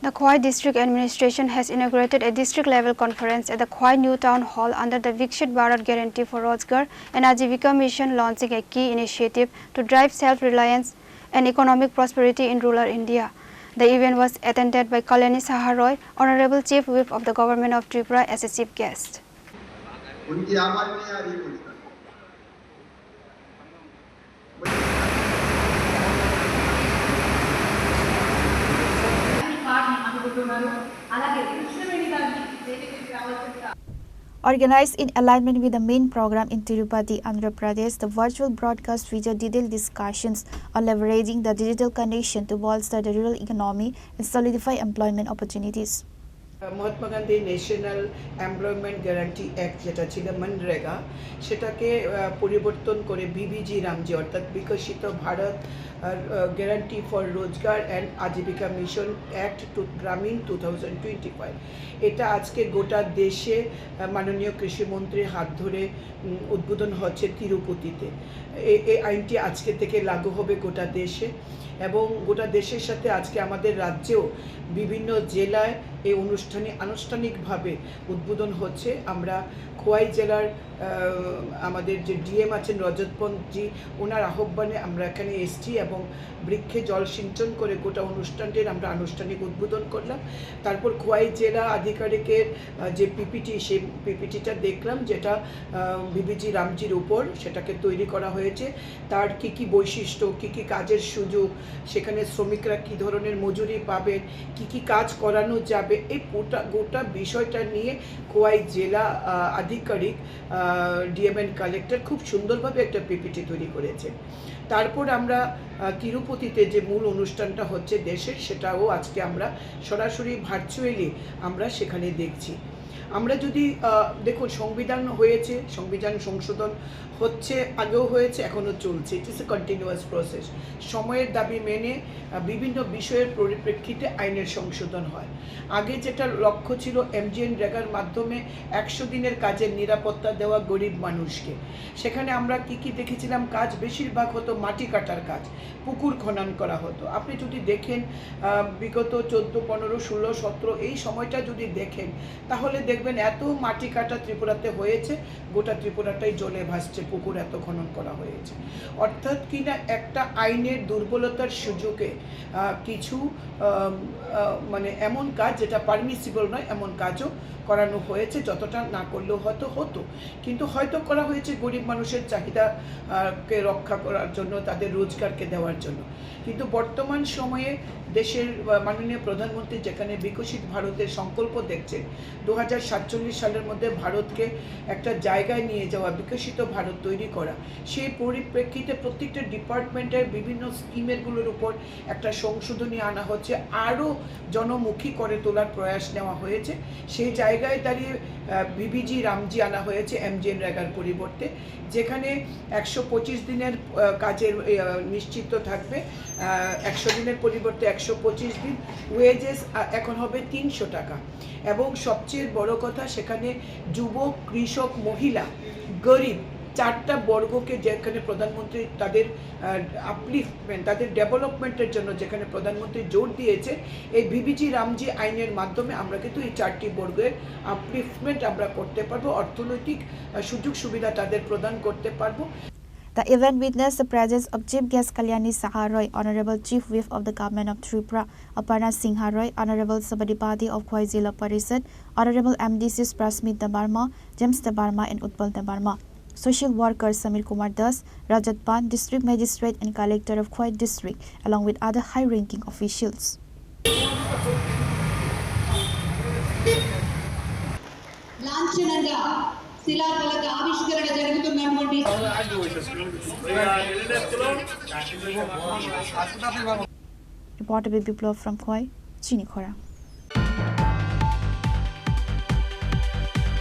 The Khwai District Administration has inaugurated a district-level conference at the Khwai New Town Hall under the Viksit Bharat Guarantee for Rozgar and Ajivika Mission, launching a key initiative to drive self-reliance and economic prosperity in rural India. The event was attended by Kalyani Saha Roy, Honorable Chief Whip of the Government of Tripura, as a chief guest. Organized in alignment with the main program in Tirupati, Andhra Pradesh, the virtual broadcast featured detailed discussions on leveraging the digital connection to bolster the rural economy and solidify employment opportunities. Mahatma Gandhi national employment guarantee act যেটা ছিল মনরেগা সেটাকে পরিবর্তন করে BBG Ramji অর্থাৎ বিকশিত Bharat guarantee for রোজগার and Ajeevika mission act গ্রামীণ 2025 এটা আজকে গোটা দেশে মাননীয় কৃষিমন্ত্রীর হাত ধরে উদ্বোধন হচ্ছে তিরুপতিতে। এই আইনটি আজকে থেকে লাগু হবে গোটা দেশে এবং গোটা দেশের সাথে আজকে আমাদের রাজ্যেও বিভিন্ন জেলায় এই অনুষ্ঠানে আনুষ্ঠানিকভাবে উদ্বোধন হচ্ছে। আমরা খোয়াই জেলার আমাদের যে ডিএম আছেন রজত পন্থজি ওনার আহ্বানে আমরা এখানে এসেছি এবং বৃক্ষে জল সিঞ্চন করে গোটা অনুষ্ঠানটির আমরা আনুষ্ঠানিক উদ্বোধন করলাম। তারপর খোয়াই জেলা আধিকারিকের যে পিপিটি সেই পিপিটিটা দেখলাম যেটা বিবিজি রামজির উপর সেটাকে তৈরি করা হয়েছে। তার কি কি বৈশিষ্ট্য, কি কি কাজের সুযোগ, সেখানে শ্রমিকরা কি ধরনের মজুরি পাবেন, কি কি কাজ করানো যাবে, এই গোটা বিষয়টা নিয়ে খোয়াই জেলা আধিকারিক ডিএম এন্ড কালেক্টর খুব সুন্দরভাবে একটা পিপিটি তৈরি করেছে। তারপর আমরা তিরুপতিতে যে মূল অনুষ্ঠানটা হচ্ছে দেশের সেটাও আজকে আমরা সরাসরি ভার্চুয়ালি আমরা সেখানে দেখছি। আমরা যদি দেখুন সংবিধান হয়েছে, সংবিধান সংশোধন হচ্ছে, আগেও হয়েছে, এখনও চলছে। ইট ইস এ কন্টিনিউয়াস প্রসেস। সময়ের দাবি মেনে বিভিন্ন বিষয়ের পরিপ্রেক্ষিতে আইনের সংশোধন হয়। আগে যেটা লক্ষ্য ছিল এমজিএনরেগার মাধ্যমে 100 দিনের কাজের নিরাপত্তা দেওয়া গরিব মানুষকে, সেখানে আমরা কি কি দেখেছিলাম কাজ বেশিরভাগ হতো মাটি কাটার কাজ, পুকুর খনন করা হতো। আপনি যদি দেখেন বিগত 14, 15, 16, 17 এই সময়টা যদি দেখেন তাহলে দেখবেন এত মাটি কাটা ত্রিপুরাতে হয়েছে, গোটা ত্রিপুরাটাই জলে ভাসছে, পুকুর এত খনন করা হয়েছে। অর্থাৎ কিনা একটা আইনের দুর্বলতার সুযোগে কিছু মানে এমন কাজ যেটা পারমিসিবল নয় এমন কাজও করানো হয়েছে, যতটা না করলেও হতো কিন্তু হয়তো করা হয়েছে গরিব মানুষের চাহিদাকে রক্ষা করার জন্য, তাদের রোজগারকে দেওয়ার জন্য। কিন্তু বর্তমান সময়ে দেশের মাননীয় প্রধানমন্ত্রী যেখানে বিকশিত ভারতের সংকল্প দেখছেন 2047 সালের মধ্যে ভারতকে একটা জায়গায় নিয়ে যাওয়া, বিকশিত ভারত তৈরি করা, সেই পরিপ্রেক্ষিতে প্রত্যেকটা ডিপার্টমেন্টের বিভিন্ন স্কিমেরগুলোর উপর একটা সংশোধনী আনা হচ্ছে, আরও জনমুখী করে তোলার প্রয়াস নেওয়া হয়েছে। সেই জায়গায় দাঁড়িয়ে বিবিজি রামজি আনা হয়েছে এমজিএনরেগার পরিবর্তে, যেখানে 125 দিনের কাজের নিশ্চিত থাকবে, 100 দিনের পরিবর্তে 125 দিন, ওয়েজেস এখন হবে 300 টাকা। এবং সবচেয়ে বড় কথা সেখানে যুবক, কৃষক, মহিলা, গরিব 4টা বর্গকে যেখানে প্রধানমন্ত্রী তাদের আপলিফমেন্ট, তাদের ডেভেলপমেন্টের জন্য যেখানে প্রধানমন্ত্রী জোর দিয়েছে, এই বিবিজি রামজি আইনের মাধ্যমে আমরা কিন্তু এই 4টি বর্গের আপলিফমেন্ট আমরা করতে পারবো, অর্থনৈতিক সুযোগ সুবিধা তাদের প্রদান করতে পারবো। The event witnessed the presence of Chief Guest Kalyani Saha Roy, Honorable Chief Whip of the Government of Tripura, Aparna Singha Roy, Honorable Sabadipati of Khwai Zilla Parishad, Honorable MDCs Prasmit Tabarma, James Tabarma and Utpal Tabarma. Social worker Samir Kumar Das, Rajat Pan, District Magistrate and Collector of Khwai District, along with other high-ranking officials. శిలాఫలక ఆవిష్కరణ జరుగుతున్నటువంటి Reporter Biplov from Khwai, Chinikhora.